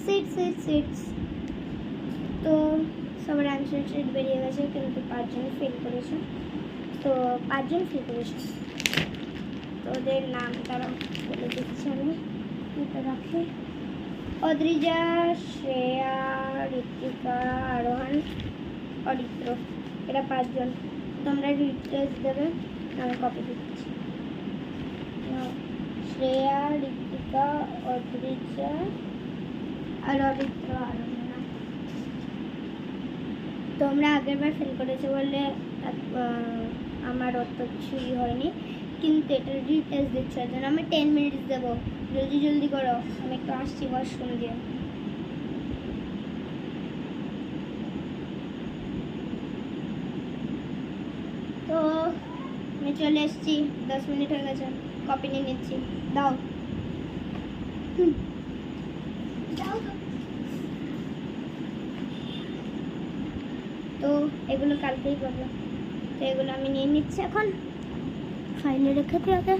Seats. তো সবার answer sheet বেরিয়ে গেছে, কিন্তু 5 জন ফেল করেছে। তো 5 জন ফেল করেছে, তো ওদের নাম তারা বলে দিচ্ছি আমি। এটা রাখি: অদ্রিজা, শ্রেয়া, ঋতিকা, আরোহণ, অরিত্র। এরা 5 জন। তোমরা রিটেস্ট দেবে, আমি কপি দিচ্ছি। শ্রেয়া, ঋতিকা, অদ্রিজা আর অরিত্র, আরোহণ। তোমরা আগের বার ফেল করেছো বলে আমার অত কিছুই হয়নি, কিন্তু এটা রিটেস্ট দিচ্ছে, জন্য আমি 10 মিনিটস দেবো। জলদি করো, আমি একটু আসছি ওয়াশরুম দিয়ে। তো আমি চলে এসেছি, 10 মিনিট হয়ে গেছে, কপি নিয়ে নিচ্ছি। দাও। তো এগুলো কালকেই করবো, তো এগুলো আমি নিয়ে নিচ্ছি এখন, ফাইলে রেখে দিই আগে।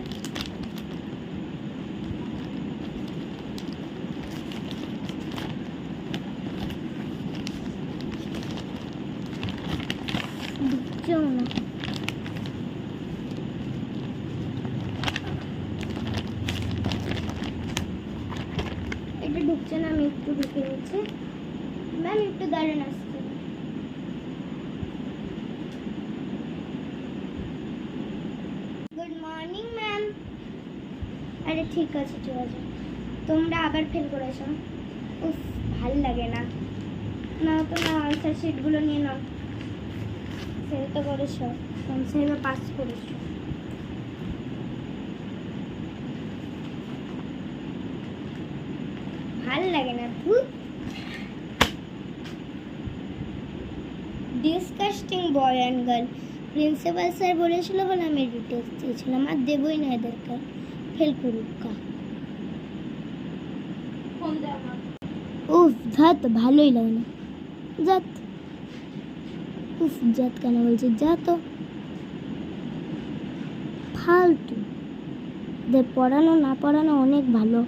ঢুকছেও না, এটা ঢুকছে না, আমি একটু ঢুকে নিচ্ছি। ম্যাম একটু দাঁড়ান, আসছে। Good morning ma'am. আরে ঠিক আছে। তোমরা আবার ফেল করেছো। উফ, ভাল লাগে না। তো না, আনসার শিটগুলো নিয়ে নাও। ফেল তো করেছো, কনসেপ্টে পাস করেছো। ভাল লাগে না। Disgusting boy and girl. Principal sir বলেছিল বলে আমি ডিটেলস দিয়েছিলাম, আর দেবই না এদেরকে, ফেল করুক। উফ যাত, ভালোই লাগে না। যাত, উফ যাত কেন বলছি, যা তো ফালতু। পড়ানো না পড়ানো অনেক ভালো।